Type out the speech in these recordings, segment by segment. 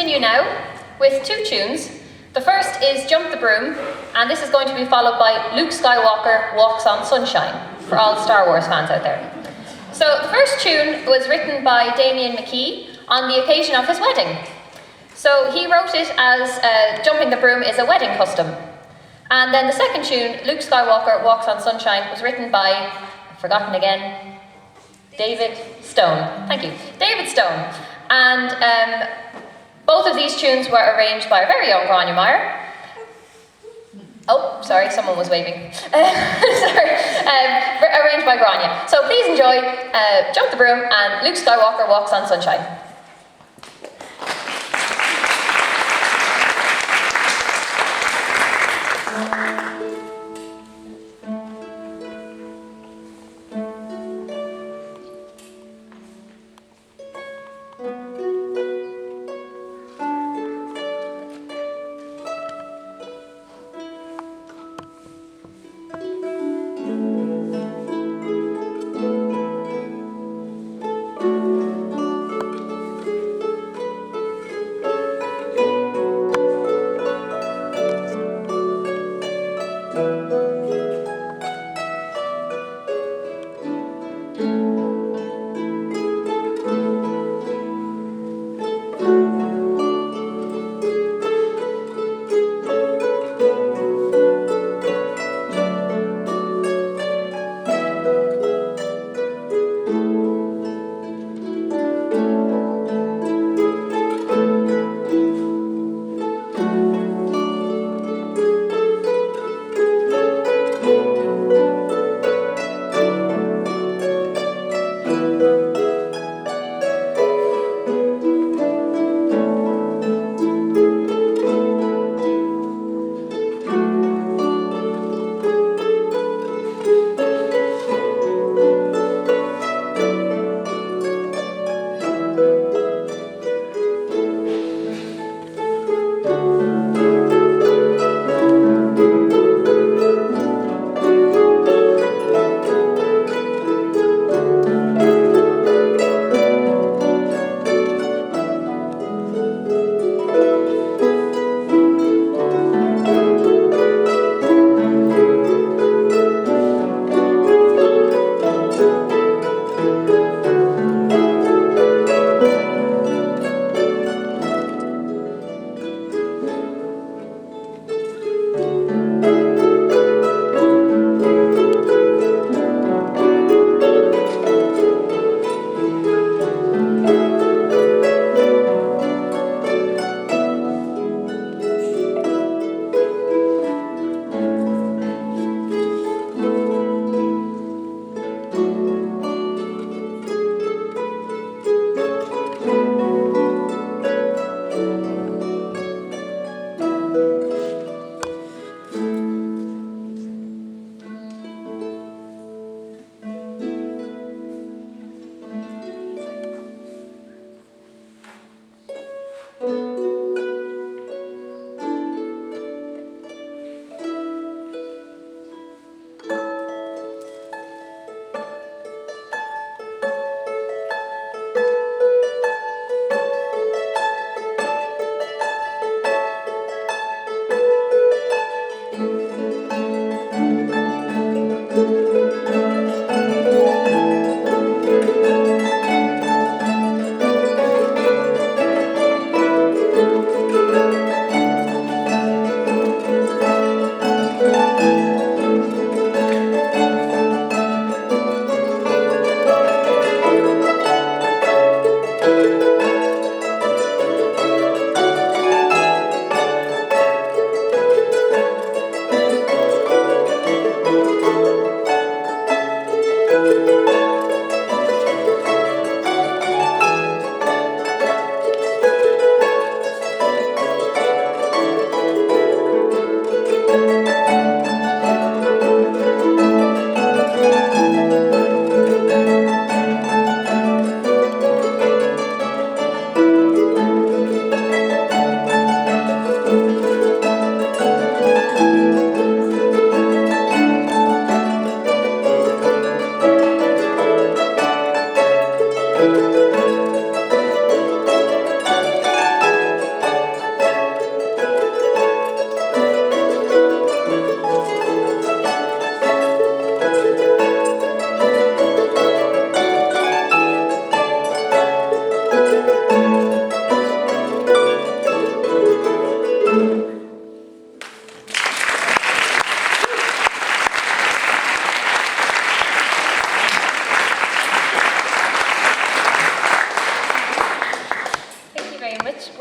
continue now with two tunes. The first is Jump the Broom, and this is going to be followed by Luke Skywalker Walks on Sunshine, for all Star Wars fans out there. So the first tune was written by Damien McKee on the occasion of his wedding. So he wrote it as Jumping the Broom is a wedding custom. And then the second tune, Luke Skywalker Walks on Sunshine, was written by, forgotten again, David Stone. Thank you. David Stone. And both of these tunes were arranged by our very own Grania Meyer. Oh, sorry, someone was waving. Sorry, arranged by Grania. So please enjoy Jump the Broom and Luke Skywalker Walks on Sunshine.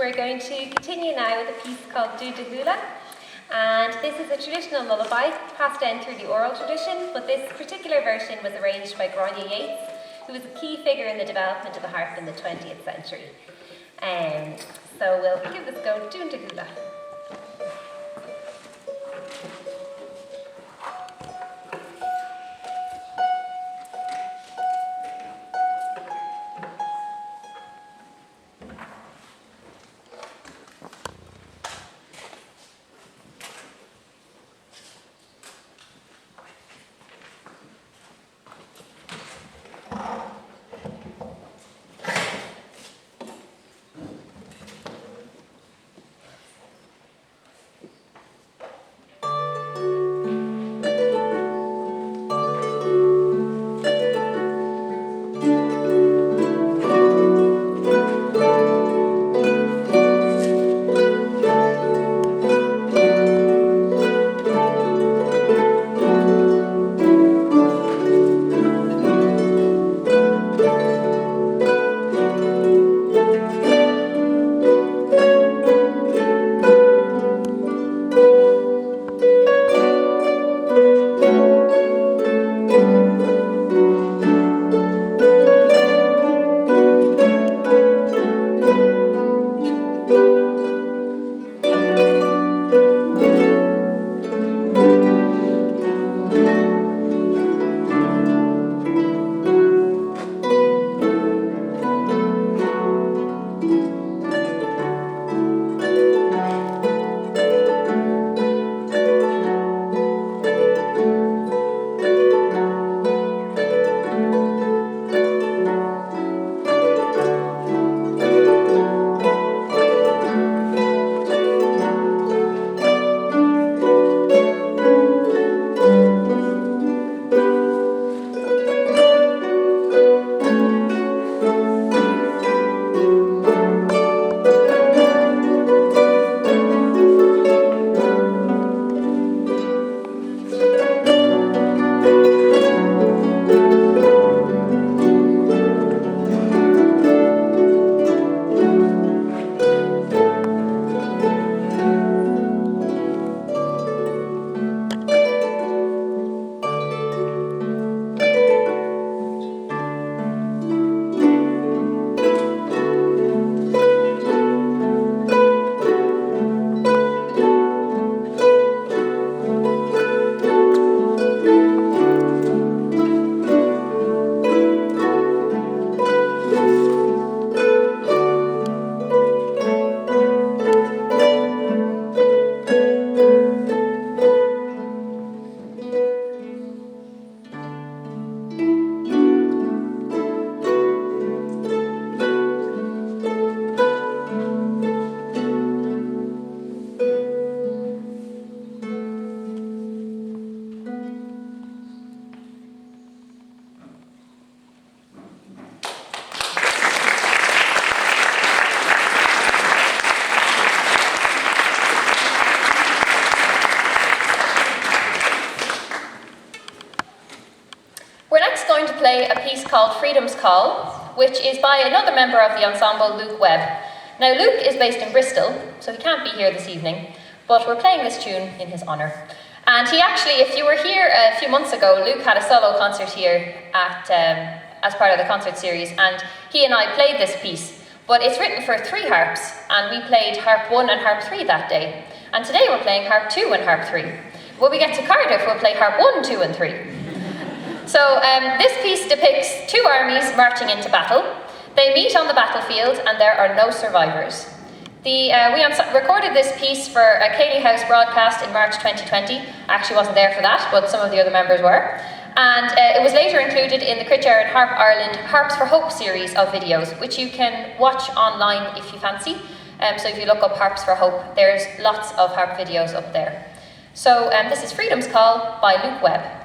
we're going to continue now with a piece called Do the Hula. And this is a traditional lullaby passed down through the oral tradition, but this particular version was arranged by Grania Yates, who was a key figure in the development of the harp in the 20th century. So we'll give this a go. Do the Hula. Play a piece called Freedom's Call, which is by another member of the ensemble, Luke Webb. Now, Luke is based in Bristol, so he can't be here this evening, but we're playing this tune in his honour. And he actually, if you were here a few months ago, Luke had a solo concert here as part of the concert series, and he and I played this piece. But it's written for 3 harps, and we played Harp 1 and Harp 3 that day. And today we're playing Harp 2 and Harp 3. When we get to Cardiff, we'll play Harp 1, 2 and 3. So this piece depicts 2 armies marching into battle. They meet on the battlefield and there are no survivors. We recorded this piece for a Cayley House broadcast in March 2020. I actually wasn't there for that, but some of the other members were. And it was later included in the Critchard Harp Ireland Harps for Hope series of videos, which you can watch online if you fancy. So if you look up Harps for Hope, there's lots of harp videos up there. So this is Freedom's Call by Luke Webb.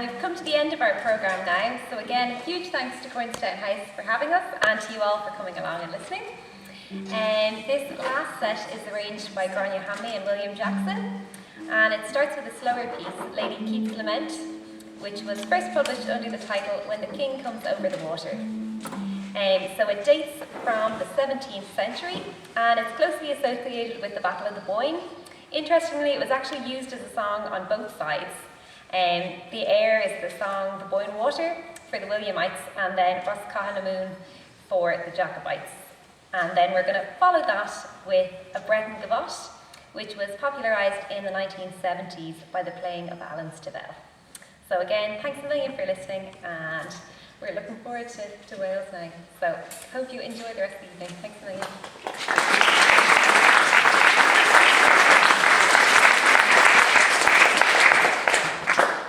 We've come to the end of our programme now, so again, huge thanks to Cornstown House for having us and to you all for coming along and listening. This last set is arranged by Grania Hamley and William Jackson, and it starts with a slower piece, Lady Keith's Lament, which was first published under the title When the King Comes Over the Water. So it dates from the 17th century, and it's closely associated with the Battle of the Boyne. Interestingly, it was actually used as a song on both sides. The air is the song The Boyne Water for the Williamites, and then Roscaha na Moon for the Jacobites. And then we're going to follow that with a Breton Gavotte, which was popularised in the 1970s by the playing of Alan Stivell. So again, thanks a million for listening, and we're looking forward to Wales now. So hope you enjoy the rest of the evening. Thanks a million.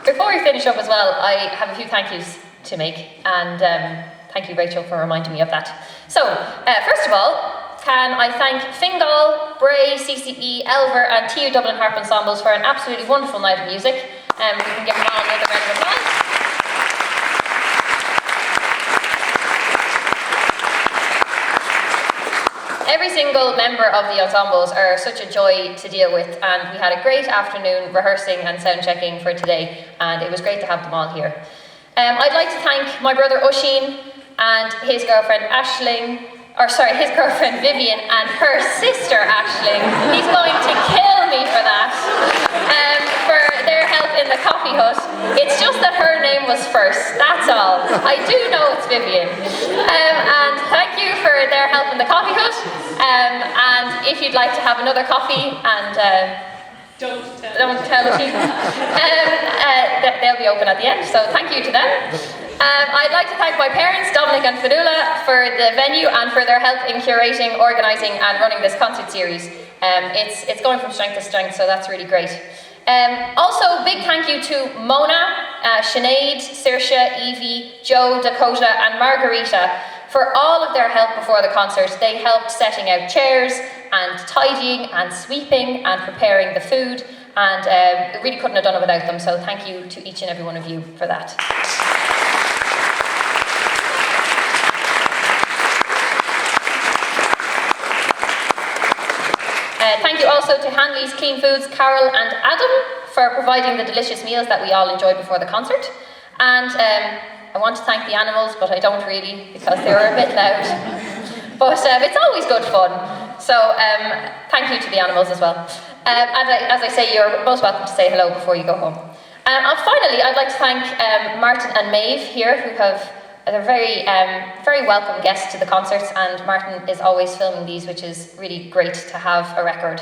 Before we finish up as well, I have a few thank yous to make, and thank you, Rachel, for reminding me of that. So, first of all, can I thank Fingal, Bray, CCE, Elver and TU Dublin Harp Ensembles for an absolutely wonderful night of music. We can give them all another round of applause. Every single member of the ensembles are such a joy to deal with, and we had a great afternoon rehearsing and sound checking for today, and it was great to have them all here. I'd like to thank my brother Oisín and his girlfriend his girlfriend Vivian and her sister Aisling. He's going to kill me for that. For their help in the coffee hut. It's just that her name was first, that's all. I do know it's Vivian. And thank you for their help in the coffee hut. And if you'd like to have another coffee and don't tell the team. They'll be open at the end, so thank you to them. I'd like to thank my parents, Dominic and Fadula, for the venue and for their help in curating, organising and running this concert series. It's going from strength to strength, so that's really great. Also, big thank you to Mona, Sinead, Saoirse, Evie, Joe, Dakota and Margarita for all of their help before the concert. They helped setting out chairs and tidying and sweeping and preparing the food, and really couldn't have done it without them, so thank you to each and every one of you for that. Thank you also to Hanley's Clean Foods, Carol and Adam, for providing the delicious meals that we all enjoyed before the concert. And I want to thank the animals, but I don't really, because they were a bit loud. But it's always good fun. So thank you to the animals as well. As I say, you're most welcome to say hello before you go home. And finally, I'd like to thank Martin and Maeve here, who they're very welcome guests to the concerts, and Martin is always filming these, which is really great to have a record.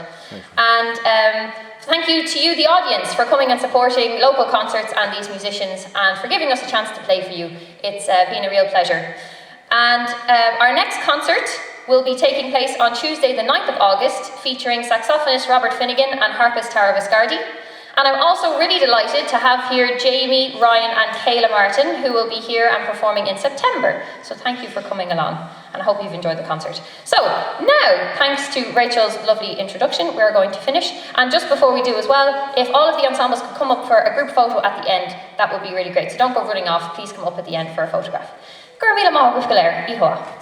And thank you to you, the audience, for coming and supporting local concerts and these musicians, and for giving us a chance to play for you. It's been a real pleasure. And our next concert will be taking place on Tuesday the 9th of August, featuring saxophonist Robert Finnegan and harpist Tara Viscardi. And I'm also really delighted to have here Jamie, Ryan and Kayla Martin, who will be here and performing in September. So thank you for coming along, and I hope you've enjoyed the concert. So now, thanks to Rachel's lovely introduction, we're going to finish. And just before we do as well, if all of the ensembles could come up for a group photo at the end, that would be really great. So don't go running off, please come up at the end for a photograph. Gurmila Mahogwif Galer, Ihoa.